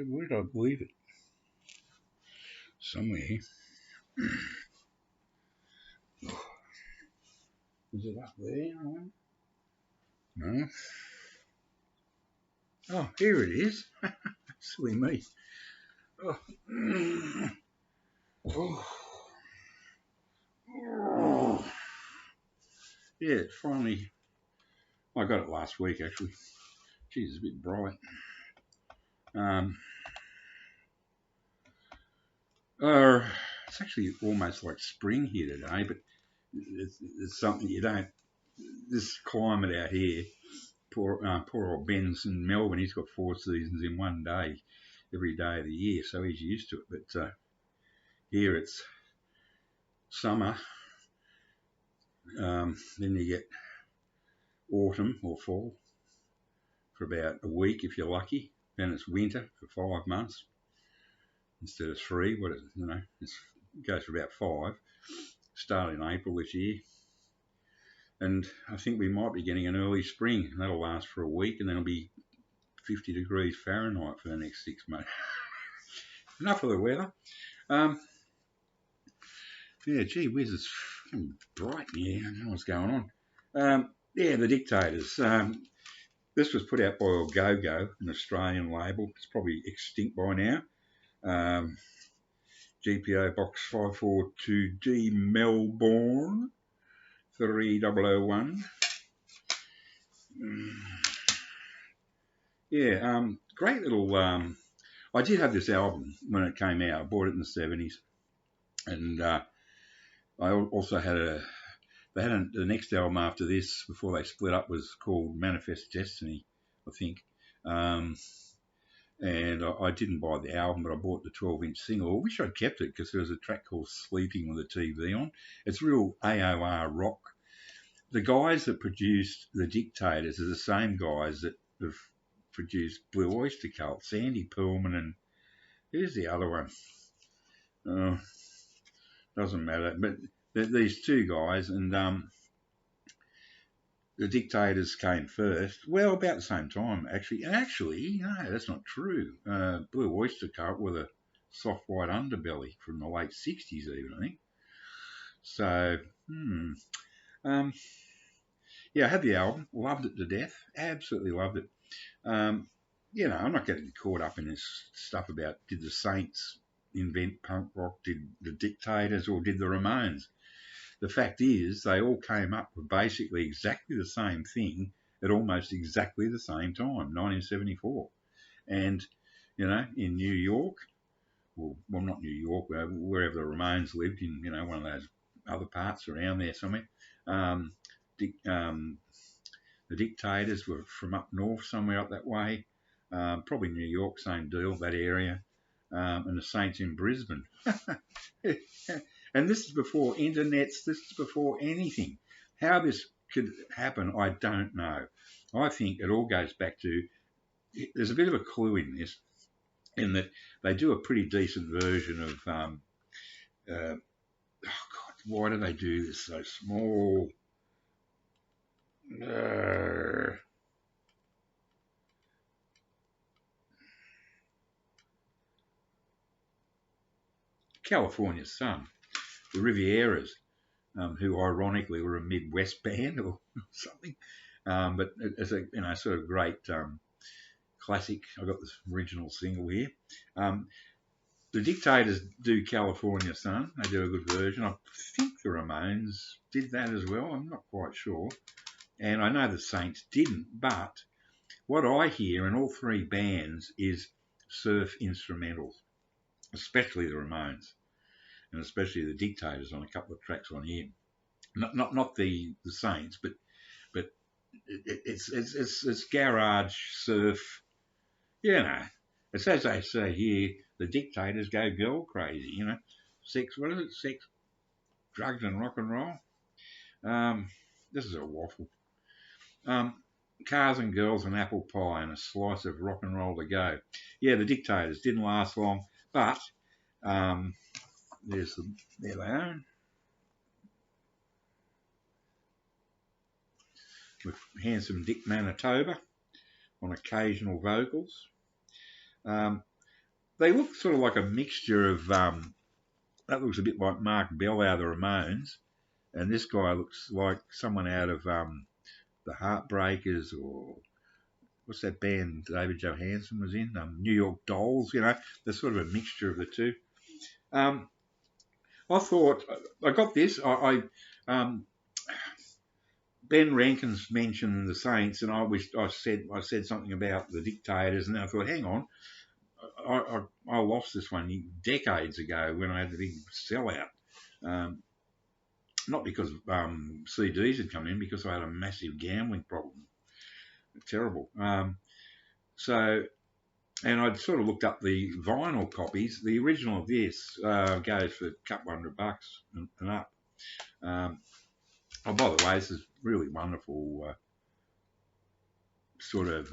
Where did I leave it? Somewhere. Is it up there? No. Oh, here it is. Silly me. Oh. Oh. Yeah, it finally. I got it last week actually. Geez, it's a bit bright. It's actually almost like spring here today, but it's something you don't. This climate out here, poor old Ben's in Melbourne. He's got 4 seasons in one day, every day of the year, so he's used to it. But here it's summer, then you get autumn or fall for about a week if you're lucky. Then it's winter for 5 months instead of 3. It goes for about 5. Starting in April this year. And I think we might be getting an early spring. That'll last for a week, and then it'll be 50 degrees Fahrenheit for the next 6 months. Enough of the weather. Yeah, gee whiz, it's bright. Yeah, I know what's going on. Yeah, the Dictators. This was put out by Go-Go, an Australian label. It's probably extinct by now. GPO Box 542D Melbourne 3001. Yeah, great little. I did have this album when it came out. I bought it in the 70s, and I also had the next album after this before they split up was called Manifest Destiny, I think. And I didn't buy the album, but I bought the 12-inch single. I wish I'd kept it because there was a track called Sleeping with the TV on. It's real AOR rock. The guys that produced the Dictators are the same guys that have produced Blue Oyster Cult, Sandy Pearlman, and who's the other one? Oh, doesn't matter. But these two guys, and the Dictators came first. Well, about the same time, actually. And actually, no, that's not true. Blue Oyster Cult with a soft white underbelly from the late 60s even, I think. So, yeah, I had the album, loved it to death, absolutely loved it. I'm not getting caught up in this stuff about did the Saints invent punk rock, did the Dictators, or did the Ramones? The fact is, they all came up with basically exactly the same thing at almost exactly the same time, 1974. And, in New York, well not New York, wherever the Ramones lived, in, one of those other parts around there somewhere, the Dictators were from up north, somewhere up that way, probably New York, same deal, that area, and the Saints in Brisbane. And this is before internets, this is before anything. How this could happen, I don't know. I think it all goes back to, there's a bit of a clue in this, in that they do a pretty decent version of, why do they do this so small? California Sun, the Rivieras, who ironically were a Midwest band or something, but it's a sort of great classic. I got this original single here. The Dictators do California Sun. They do a good version. I think the Ramones did that as well. I'm not quite sure. And I know the Saints didn't, but what I hear in all 3 bands is surf instrumentals, especially the Ramones, and especially the Dictators on a couple of tracks on here. Not the Saints, but it's garage surf. It's as they say here, the Dictators go girl crazy. Sex. What is it? Sex, drugs, and rock and roll. This is a waffle. Cars and girls and apple pie and a slice of rock and roll to go. Yeah, the Dictators didn't last long, but there they are. With handsome Dick Manitoba on occasional vocals. they look sort of like a mixture of that looks a bit like Mark Bell out of the Ramones, and this guy looks like someone out of the Heartbreakers, or what's that band David Johansen was in? New York Dolls. You know, they're sort of a mixture of the two. I thought I got this. Ben Rankins mentioned the Saints, and I said something about the Dictators, and I thought, hang on, I lost this one decades ago when I had the big sellout. Not because CDs had come in, because I had a massive gambling problem. Terrible. And I'd sort of looked up the vinyl copies. The original of this goes for a couple $100 and up. Oh, by the way, this is really wonderful. Sort of,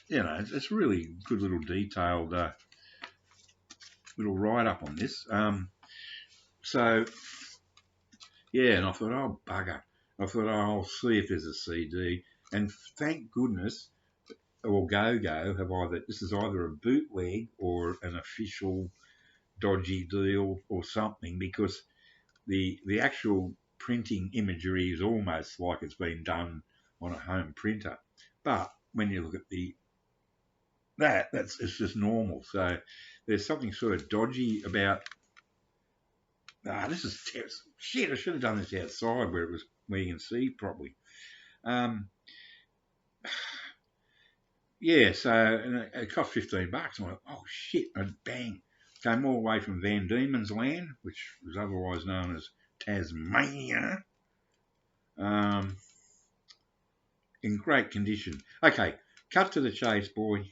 you know, it's really good little detailed little write up on this. So yeah, and I thought, oh bugger. I thought, oh, I'll see if there's a CD, and thank goodness, or Go-Go have this is either a bootleg or an official dodgy deal or something, because the actual printing imagery is almost like it's been done on a home printer. But when you look at it's just normal. So there's something sort of dodgy about. This is shit. I should have done this outside where you can see properly. Yeah, so it cost $15. I'm like, oh shit, and bang. Came all the way from Van Diemen's Land, which was otherwise known as Tasmania, in great condition. Okay, cut to the chase, boy.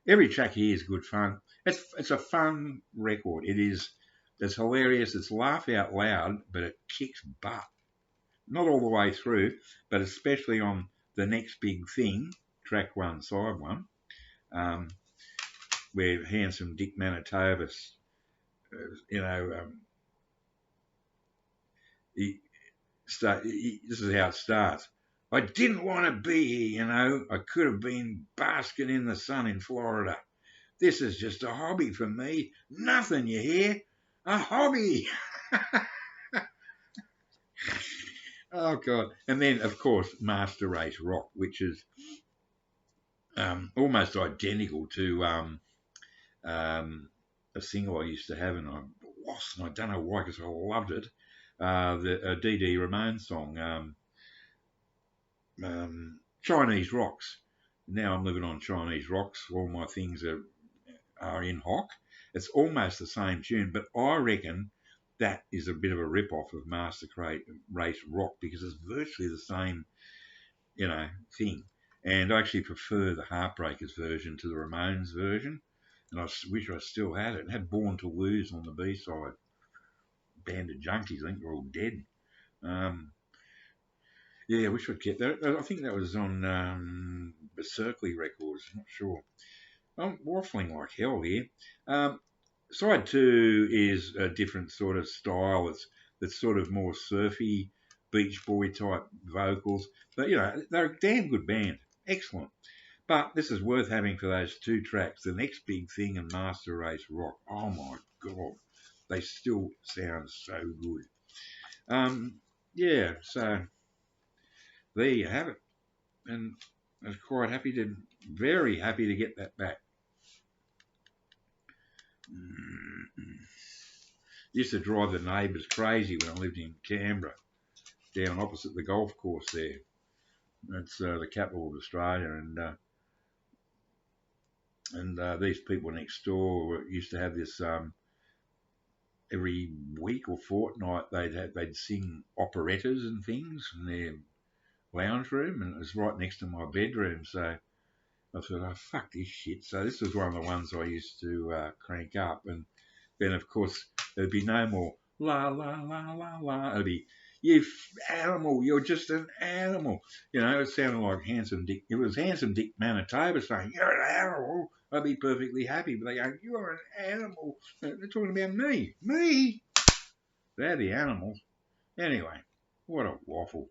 Every track here is good fun. It's a fun record. It's hilarious. It's laugh out loud, but it kicks butt. Not all the way through, but especially on the next big thing, track 1, side 1, where handsome Dick Manitoba, this is how it starts. I didn't want to be here, I could have been basking in the sun in Florida. This is just a hobby for me. Nothing, you hear? A hobby. Oh, God. And then, of course, Master Race Rock, which is almost identical to a single I used to have, and I lost, and I don't know why, because I loved it. The D.D. Ramone song, Chinese Rocks. Now I'm living on Chinese Rocks. All my things are in hock. It's almost the same tune, but I reckon that is a bit of a rip-off of Master Race Rock, because it's virtually the same, thing. And I actually prefer the Heartbreakers version to the Ramones version. And I wish I still had it. It had Born to Lose on the B-side. Band of junkies, I think they're all dead. Yeah, I wish I'd kept that. I think that was on Berserkly Records, I'm not sure. I'm waffling like hell here. Side 2 is a different sort of style. It's sort of more surfy, Beach Boy type vocals. But, they're a damn good band. Excellent. But this is worth having for those 2 tracks. The Next Big Thing and Master Race Rock. Oh, my God. They still sound so good. Yeah, so there you have it. And I was very happy to get that back. Used to drive the neighbours crazy when I lived in Canberra, down opposite the golf course there. That's the capital of Australia, and these people next door used to have this every week or fortnight. They'd sing operettas and things in their lounge room, and it was right next to my bedroom. So I thought, oh, fuck this shit. So this was one of the ones I used to crank up, and then of course there'd be no more la la la la la. It'd be, you animal, you're just an animal. It sounded like Handsome Dick. It was Handsome Dick Manitoba saying, you're an animal. I'd be perfectly happy. But they go, you're an animal. They're talking about me. Me? They're the animals. Anyway, what a waffle.